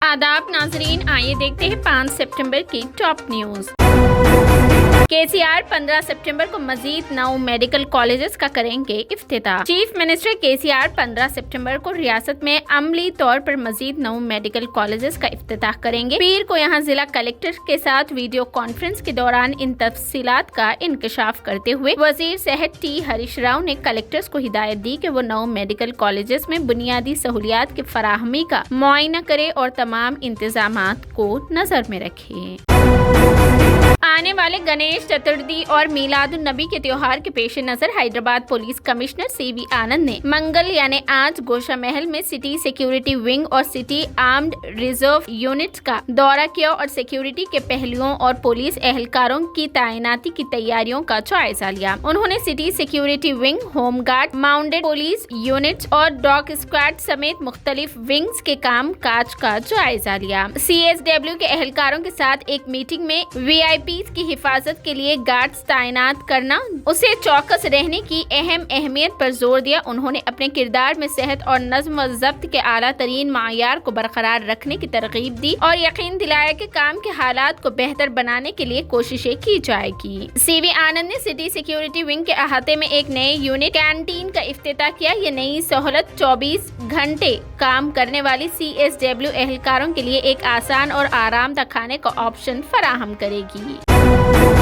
आदाब नाजरीन, आइए देखते हैं 5 सितंबर की टॉप न्यूज। केसीआर 15 सितंबर को मजीद 9 मेडिकल कॉलेजेस का करेंगे इफ्तिताह। चीफ मिनिस्टर केसीआर 15 सितंबर को रियासत में अमली तौर पर मजीद 9 मेडिकल कॉलेजेस का इफ्तिताह करेंगे। पीर को यहां जिला कलेक्टर के साथ वीडियो कॉन्फ्रेंस के दौरान इन तफसीलात का इंकशाफ करते हुए वजीर सेहत टी हरीश राव ने कलेक्टर्स को हिदायत दी कि वो 9 मेडिकल कॉलेजेस में बुनियादी सहूलियात की फराहमी का मुआयना करे और तमाम इंतजामात को नजर में रखे। आने वाले गणेश चतुर्थी और मीलादुन नबी के त्योहार के पेश नजर हैदराबाद पुलिस कमिश्नर सीवी आनंद ने मंगल यानी आज गोशा महल में सिटी सिक्योरिटी विंग और सिटी आर्म्ड रिजर्व यूनिट्स का दौरा किया और सिक्योरिटी के पहलुओं और पुलिस एहलकारों की तैनाती की तैयारियों का जायजा लिया। उन्होंने city security wing, home guard, mounted police units और डॉग स्क्वाड समेत मुख्तलिफ विंग्स के काम काज का जायजा लिया। CSW के एहलकारों के साथ एक मीटिंग में VIP की हिफाजत के लिए गार्ड्स तैनात करना, उसे चौकस रहने की अहम अहमियत पर जोर दिया। उन्होंने अपने किरदार में सेहत और नज्म व ज़ब्त के आला तरीन मायार को बरकरार रखने की तरगीब दी और यकीन दिलाया कि काम के हालात को बेहतर बनाने के लिए कोशिशें की जाएगी। सीवी आनंद ने सिटी सिक्योरिटी विंग के अहाते में एक नए यूनिट कैंटीन का इफ्तिताह किया। ये नई सहूलत 24 घंटे काम करने वाली CSW एहलकारों के लिए एक आसान और आरामदा खाने का ऑप्शन फराहम करेगी।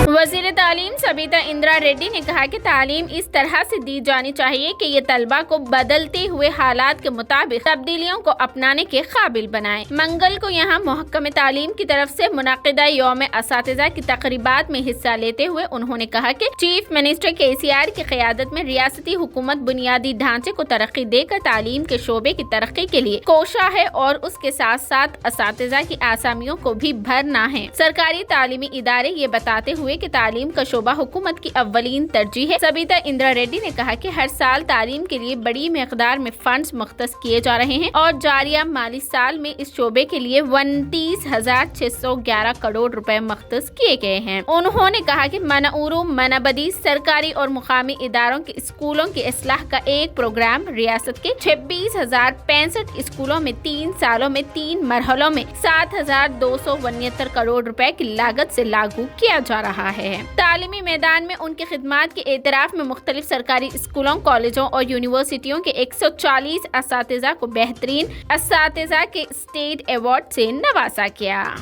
वज़ीर तालीम सबिता इंदिरा रेड्डी ने कहा कि तालीम इस तरह से दी जानी चाहिए कि ये तलबा को बदलते हुए हालात के मुताबिक तब्दीलियों को अपनाने के काबिल बनाए। मंगल को यहाँ महकमे तालीम की तरफ से मुनाकिदा यौम असातिज़ा की तकरीबात में हिस्सा लेते हुए उन्होंने कहा कि चीफ मिनिस्टर KCR की क़यादत में रियासती हुकूमत बुनियादी ढांचे को तरक्की देकर तालीम के शोबे की तरक्की के लिए कोशा है और उसके साथ साथ असातिज़ा की आसामियों को भी भरना है। सरकारी तालीमी इदारे ये बताते हुए कि तालीम का शोबा हुकूमत की अव्वलीन तरजीह है। सबिता इंदिरा रेड्डी ने कहा कि हर साल तालीम के लिए बड़ी मिकदार में फंड्स मुख्तस किए जा रहे हैं और जारिया माली साल में इस शोबे के लिए 29,611 करोड़ रुपए मुख्तस किए गए हैं। उन्होंने कहा कि मनऊरू मनबदी सरकारी और मुकामी इदारों के स्कूलों की इस्लाह का एक प्रोग्राम रियासत के 26,065 स्कूलों में 3 सालों में 3 मरहलों में 7,269 करोड़ रुपए की लागत से लागू किया जा रहा है। तालीमी मैदान में उनकी खिदमात के एतराफ में मुख्तलिफ सरकारी स्कूलों, कॉलेजों और यूनिवर्सिटियों के 140 असातिज़ा को बेहतरीन असातिज़ा के स्टेट अवार्ड से नवाजा किया।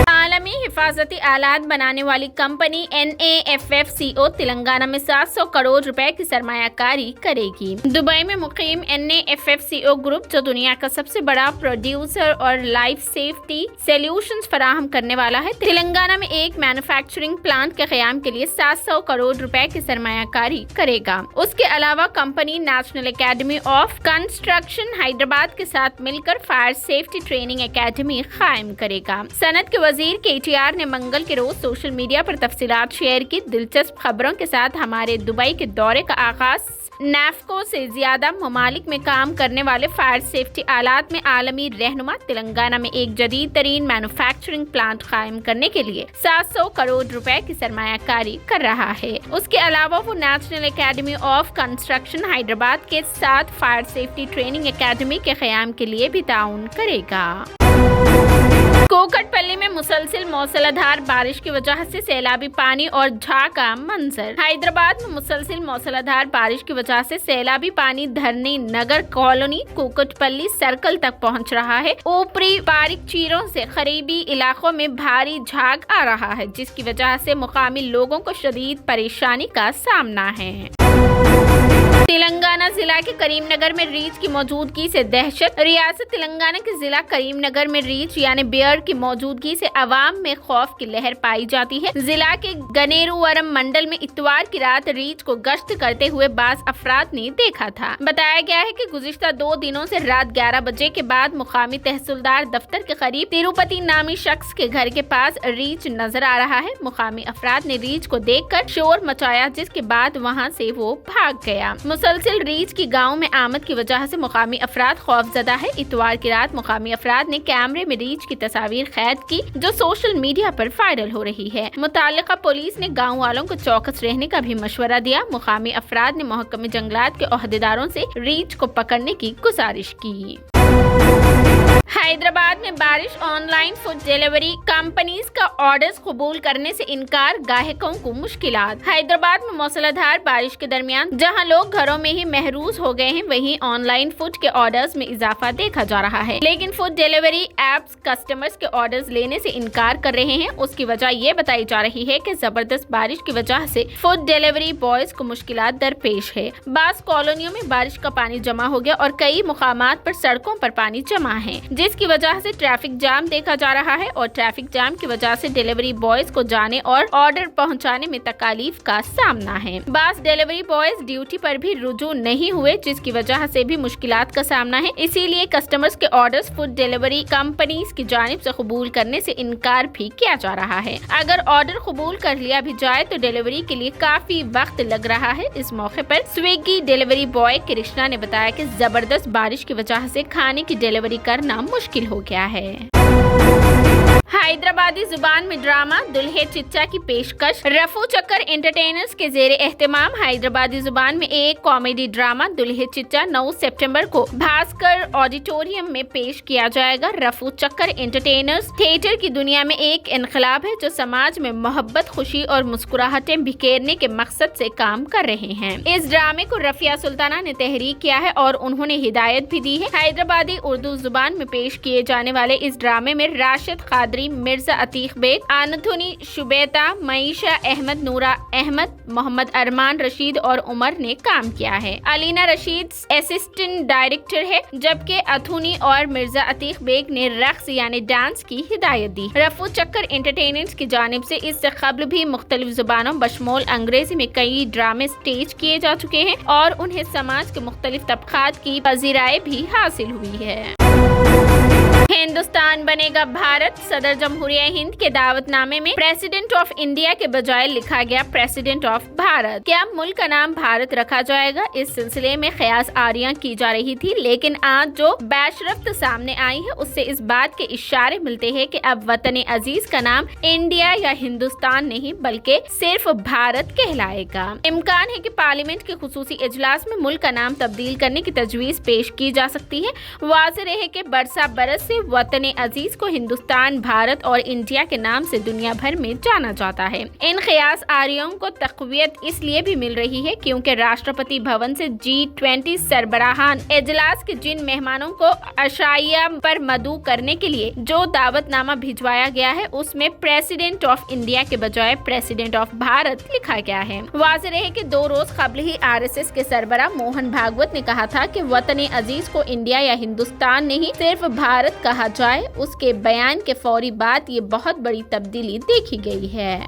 आलमी हिफाजती आलात बनाने वाली कंपनी NAFFCO तेलंगाना में 700 करोड़ रुपए की सरमायाकारी करेगी। दुबई में मुकीम NAFFCO ग्रुप, जो दुनिया का सबसे बड़ा प्रोड्यूसर और लाइफ सेफ्टी सॉल्यूशंस फराहम करने वाला है, तेलंगाना में एक मैन्युफैक्चरिंग प्लांट के क़याम के लिए 700 करोड़ रुपए की सरमायाकारी करेगा। उसके अलावा company national academy of construction Hyderabad के साथ मिलकर फायर सेफ्टी ट्रेनिंग एकेडमी कायम करेगा। सनत के वजीर KTR ने मंगल के रोज सोशल मीडिया पर तफसीलात शेयर की। दिलचस्प खबरों के साथ हमारे दुबई के दौरे का आगाज। NAFCO से ज्यादा ममालिक में काम करने वाले फायर सेफ्टी आलात में आलमी रहनुमा तेलंगाना में एक जदीद तरीन मैन्युफैक्चरिंग प्लांट कायम करने के लिए 700 करोड़ रुपए की सरमायाकारी कर रहा है। उसके अलावा वो national academy of construction Hyderabad के साथ फायर सेफ्टी ट्रेनिंग एकेडमी के क़याम के लिए भी ताउन करेगा। कोकटपल्ली में मुसलसिल मौसलाधार बारिश की वजह से सैलाबी पानी और झा का मंजर। हैदराबाद में मुसलसिल मौसलाधार बारिश की वजह से सैलाबी पानी धरनी नगर कॉलोनी कोकटपल्ली सर्कल तक पहुंच रहा है। ऊपरी बारीक चीरों से करीबी इलाकों में भारी झाग आ रहा है, जिसकी वजह से मुकामी लोगों को शदीद परेशानी का सामना है। तेलंगाना जिला के करीमनगर में रीछ की मौजूदगी से दहशत। रियासत तेलंगाना के जिला करीमनगर में रीछ यानी बियर की मौजूदगी से अवाम में खौफ की लहर पाई जाती है। जिला के गनेरुवरम मंडल में इतवार की रात रीछ को गश्त करते हुए बाज अफराद ने देखा था। बताया गया है कि गुज़िश्ता 2 दिनों से रात 11 बजे के बाद मुकामी तहसीलदार दफ्तर के करीब तिरुपति नामी शख्स के घर के पास रीछ नजर आ रहा है। मुकामी अफराद ने रीछ को देखकर शोर मचाया, जिसके बाद वहां से वो भाग गया। मुसलसिल रीछ की गांव में आमद की वजह से मुकामी अफराद खौफजदा है। इतवार की रात मुकामी अफराद ने कैमरे में रीछ की तस्वीर कैद की, जो सोशल मीडिया पर वायरल हो रही है। मुतालिका पुलिस ने गाँव वालों को चौकस रहने का भी मशवरा दिया। मुकामी अफराद ने महकमे जंगलात के ओहदेदारों से रीछ को पकड़ने की गुजारिश की। حیدرآباد میں بارش، on line food delivery companies کا آرڈرز قبول کرنے سے انکار، گاہکوں کو مشکلات۔ حیدرآباد میں موسلا دھار بارش کے درمیان جہاں لوگ گھروں میں ہی محروس ہو گئے ہیں، وہیں آن لائن فوڈ کے آرڈرز میں اضافہ دیکھا جا رہا ہے، لیکن فوڈ ڈیلیوری ایپس کسٹمرز کے آرڈرز لینے سے انکار کر رہے ہیں۔ اس کی وجہ یہ بتائی جا رہی ہے کہ زبردست بارش کی وجہ سے فوڈ ڈیلیوری بوائز کو مشکلات درپیش ہے۔ بعض کالونیوں میں بارش کا پانی جمع ہو گیا اور کئی مقامات پر سڑکوں پر پانی جمع ہے، جس کی وجہ سے ٹریفک جام دیکھا جا رہا ہے اور ٹریفک جام کی وجہ سے ڈیلیوری بوائز کو جانے اور آرڈر پہنچانے میں تکالیف کا سامنا ہے۔ بعض ڈیلیوری بوائز ڈیوٹی پر بھی رجوع نہیں ہوئے، جس کی وجہ سے بھی مشکلات کا سامنا ہے، اسی لیے کسٹمرز کے آرڈرز فوڈ ڈیلیوری کمپنیز کی جانب سے قبول کرنے سے انکار بھی کیا جا رہا ہے۔ اگر آرڈر قبول کر لیا بھی جائے تو ڈیلیوری کے لیے کافی وقت لگ رہا ہے۔ اس موقع پر سویگی ڈیلیوری بوائے کرشنا نے بتایا کہ زبردست بارش کی وجہ سے کھانے کی ڈیلیوری کرنا مشکل ہو گیا ہے۔ حیدرآبادی زبان میں ڈرامہ دلہے چچا کی پیشکش، رفو چکر انٹرٹینرز کے زیر اہتمام حیدرآبادی زبان میں ایک کامیڈی ڈرامہ دلہے چچا 9 سپٹمبر کو بھاسکر آڈیٹوریم میں پیش کیا جائے گا۔ رفو چکر انٹرٹینرز تھیٹر کی دنیا میں ایک انقلاب ہے جو سماج میں محبت، خوشی اور مسکراہٹیں بکھیرنے کے مقصد سے کام کر رہے ہیں۔ اس ڈرامے کو رفیہ سلطانہ نے تحریک کیا ہے اور انہوں نے ہدایت بھی دی ہے۔ حیدرآبادی اردو زبان میں پیش کیے جانے والے اس ڈرامے میں راشد قادری، مرزا عتیق بیگ، آنتھونی شبیتا، معیشہ احمد، نورا احمد، محمد ارمان رشید اور عمر نے کام کیا ہے۔ علینا رشید اسسٹنٹ ڈائریکٹر ہے، جبکہ اتھونی اور مرزا عتیق بیگ نے رقص یعنی ڈانس کی ہدایت دی۔ رفو چکر انٹرٹینمنٹ کی جانب سے اس سے قبل بھی مختلف زبانوں بشمول انگریزی میں کئی ڈرامے سٹیج کیے جا چکے ہیں اور انہیں سماج کے مختلف طبقات کی پذیرائی بھی حاصل ہوئی ہے۔ ہندوستان بنے گا بھارت، صدر جمہوریہ ہند کے دعوت نامے میں پریزیڈنٹ آف انڈیا کے بجائے لکھا گیا پریزیڈنٹ آف بھارت۔ کیا ملک کا نام بھارت رکھا جائے گا؟ اس سلسلے میں قیاس آریاں کی جا رہی تھی، لیکن آج جو بیشرفت سامنے آئی ہے اس سے اس بات کے اشارے ملتے ہیں کہ اب وطن عزیز کا نام انڈیا یا ہندوستان نہیں بلکہ صرف بھارت کہلائے گا۔ امکان ہے کہ پارلیمنٹ کے خصوصی اجلاس میں ملک کا نام تبدیل کرنے کی تجویز پیش کی جا سکتی ہے۔ واضح رہے کہ برسا برس سے وطن عزیز کو ہندوستان، بھارت اور انڈیا کے نام سے دنیا بھر میں جانا جاتا ہے۔ ان قیاس آریوں کو تقویت اس لیے بھی مل رہی ہے کیونکہ راشٹرپتی بھون سے G20 سربراہان اجلاس کے جن مہمانوں کو عشائیہ پر مدعو کرنے کے لیے جو دعوت نامہ بھجوایا گیا ہے اس میں پریزیڈنٹ آف انڈیا کے بجائے پریزیڈنٹ آف بھارت لکھا گیا ہے۔ واضح رہے کہ 2 روز قبل ہی RSS کے سربراہ موہن بھاگوت نے کہا تھا کہ وطن عزیز کو انڈیا یا ہندوستان نہیں صرف بھارت کہا جائے۔ اس کے بیان کے فوری بعد یہ بہت بڑی تبدیلی دیکھی گئی ہے۔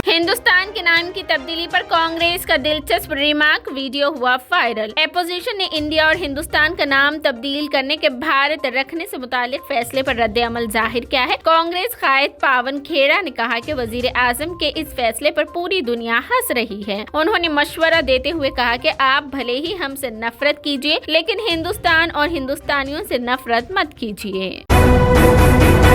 ہندوستان کے نام کی تبدیلی پر کانگریس کا دلچسپ ریمارک ویڈیو ہوا وائرل۔ اپوزیشن نے انڈیا اور ہندوستان کا نام تبدیل کرنے کے بھارت رکھنے سے متعلق فیصلے پر رد عمل ظاہر کیا ہے۔ کانگریس قائد پاون کھیڑا نے کہا کہ وزیر اعظم کے اس فیصلے پر پوری دنیا ہنس رہی ہے۔ انہوں نے مشورہ دیتے ہوئے کہا کہ آپ بھلے ہی ہم سے نفرت کیجیے لیکن ہندوستان اور ہندوستانیوں سے نفرت مت کیجیے۔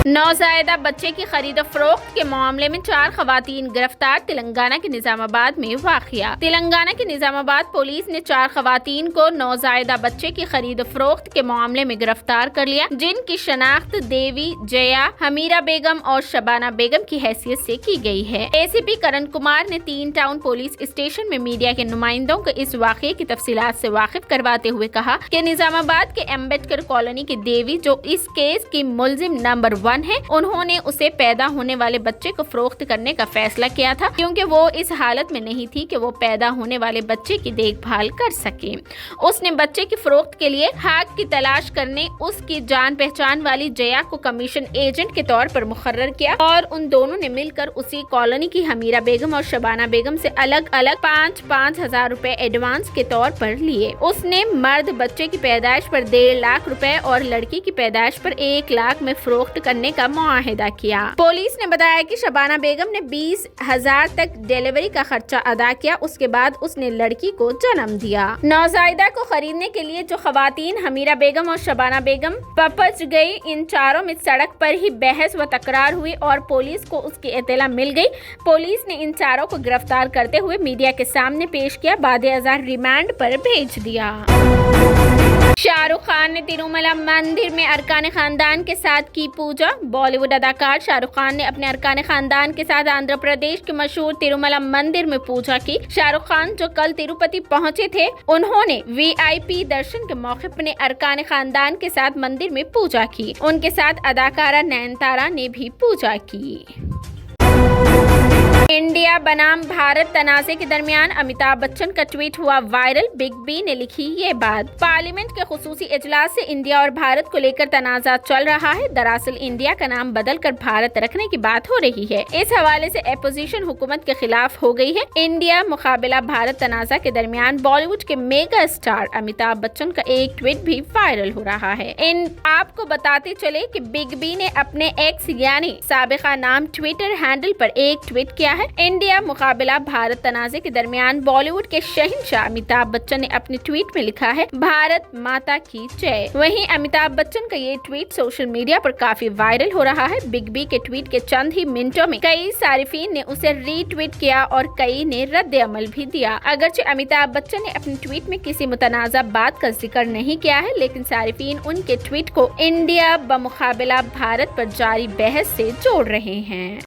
نوزائیدہ بچے کی خرید و فروخت کے معاملے میں 4 خواتین گرفتار، تلنگانہ کے نظام آباد میں واقعہ۔ تلنگانہ کے نظام آباد پولیس نے 4 خواتین کو نوزائیدہ بچے کی خرید و فروخت کے معاملے میں گرفتار کر لیا، جن کی شناخت دیوی، جیا، حمیرہ بیگم اور شبانہ بیگم کی حیثیت سے کی گئی ہے۔ ACP کرن کمار نے 3 ٹاؤن پولیس اسٹیشن میں میڈیا کے نمائندوں کو اس واقعے کی تفصیلات سے واقف کرواتے ہوئے کہا کہ نظام آباد کے امبیڈکر کالونی کی دیوی جو اس کیس کی ملزم نمبر 1 ہے، انہوں نے اسے پیدا ہونے والے بچے کو فروخت کرنے کا فیصلہ کیا تھا کیونکہ وہ اس حالت میں نہیں تھی کہ وہ پیدا ہونے والے بچے کی دیکھ بھال کر سکے۔ اس نے بچے کی فروخت کے لیے حق کی تلاش کرنے اس کی جان پہچان والی جیا کو کمیشن ایجنٹ کے طور پر مقرر کیا اور ان دونوں نے مل کر اسی کالونی کی حمیرہ بیگم اور شبانہ بیگم سے الگ الگ 5,5 ہزار روپے ایڈوانس کے طور پر لیے۔ اس نے مرد بچے کی پیدائش پر 1.5 لاکھ روپے اور لڑکی کی پیدائش پر 1 لاکھ میں فروخت کرنے کا معاہدہ کیا۔ پولیس نے بتایا کہ شبانہ بیگم نے 20,000 تک ڈیلیوری کا خرچہ ادا کیا، اس کے بعد اس نے لڑکی کو جنم دیا۔ نوزائیدہ کو خریدنے کے لیے جو خواتین حمیرہ بیگم اور شبانہ بیگم پپچ گئی، ان چاروں میں سڑک پر ہی بحث و تکرار ہوئی اور پولیس کو اس کی اطلاع مل گئی۔ پولیس نے ان چاروں کو گرفتار کرتے ہوئے میڈیا کے سامنے پیش کیا، بعد ازاں ریمانڈ پر بھیج دیا۔ शाह रुख खान ने तिरुमला मंदिर में अरकान खानदान के साथ की पूजा। बॉलीवुड अदाकार शाहरुख खान ने अपने अरकान खानदान के साथ आंध्र प्रदेश के मशहूर तिरुमला मंदिर में पूजा की। शाहरुख खान जो कल तिरुपति पहुंचे थे, उन्होंने VIP दर्शन के मौके पर अरकान खानदान के साथ मंदिर में पूजा की। उनके साथ अदाकारा नयनतारा ने भी पूजा की। इंडिया बनाम भारत तनाज़े के दरमियान अमिताभ बच्चन का ट्वीट हुआ वायरल। बिग बी ने लिखी ये बात। पार्लियामेंट के खुसूसी इजलास से इंडिया और भारत को लेकर तनाज़ा चल रहा है। दरअसल इंडिया का नाम बदलकर भारत रखने की बात हो रही है। इस हवाले से अपोजिशन हुकूमत के खिलाफ हो गई है। इंडिया मुकाबला भारत तनाज़ा के दरमियान बॉलीवुड के मेगा स्टार अमिताभ बच्चन का एक ट्वीट भी वायरल हो रहा है। आपको बताते चले कि बिग बी ने अपने एक्स यानी साबिका नाम ट्विटर हैंडल पर एक ट्वीट किया है। इंडिया मुकाबला भारत तनाज़े के दरमियान बॉलीवुड के शहंशाह अमिताभ बच्चन ने अपने ट्वीट में लिखा है, भारत माता की जय। वहीं अमिताभ बच्चन का ये ट्वीट सोशल मीडिया पर काफी वायरल हो रहा है। बिग बी के ट्वीट के चंद ही मिनटों में कई सारिफीन ने उसे रीट्वीट किया और कई ने रद्द अमल भी दिया। अगरचे अमिताभ बच्चन ने अपने ट्वीट में किसी मुतनाज़ा बात का जिक्र नहीं किया है, लेकिन सारिफीन उनके ट्वीट को इंडिया बमुकाबला भारत पर जारी बहस से जोड़ रहे हैं।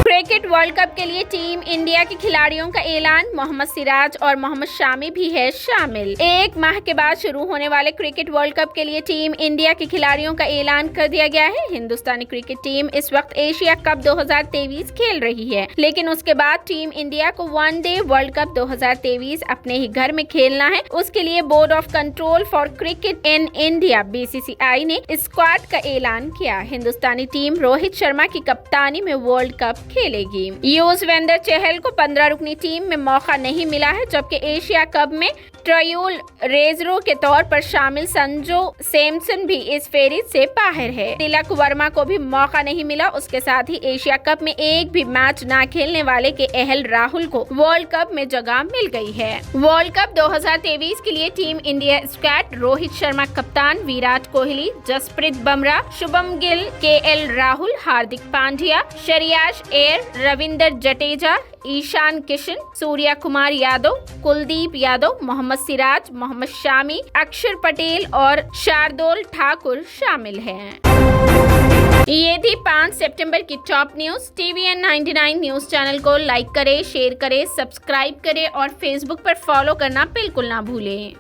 क्रिकेट वर्ल्ड कप के लिए टीम इंडिया के खिलाड़ियों का ऐलान। मोहम्मद सिराज और मोहम्मद शामी भी है शामिल। एक माह के बाद शुरू होने वाले क्रिकेट वर्ल्ड कप के लिए टीम इंडिया के खिलाड़ियों का ऐलान कर दिया गया है। हिंदुस्तानी क्रिकेट टीम इस वक्त एशिया कप 2023 खेल रही है, लेकिन उसके बाद टीम इंडिया को वनडे वर्ल्ड कप 2023 अपने ही घर में खेलना है। उसके लिए board of control for cricket in India BCCI ने स्क्वाड का ऐलान किया। हिंदुस्तानी टीम रोहित शर्मा की कप्तानी में वर्ल्ड कप खेलेगी। युजवेंद्र चहल को 15 रुकनी टीम में मौका नहीं मिला है, जबकि एशिया कप में ट्रायल रेजरो के तौर पर शामिल संजू सैमसन भी इस फेरीज से बाहर है। तिलक वर्मा को भी मौका नहीं मिला। उसके साथ ही एशिया कप में एक भी मैच ना खेलने वाले के KL राहुल को वर्ल्ड कप में जगह मिल गई है। वर्ल्ड कप 2023 के लिए team India squad Rohit Sharma कप्तान, विराट कोहली, जसप्रीत बुमराह, शुभम गिल, KL राहुल, हार्दिक पांड्या, श्रेयस अय्यर, रविंद्र जडेजा, ईशान किशन, सूर्या कुमार यादव, कुलदीप यादव, मोहम्मद सिराज, मोहम्मद शामी, अक्षर पटेल और शार्दुल ठाकुर शामिल हैं। ये थी 5 सितंबर की top news. TVN 99 news channel को लाइक करें, शेयर करें, सब्सक्राइब करें और फेसबुक पर फॉलो करना बिल्कुल ना भूलें।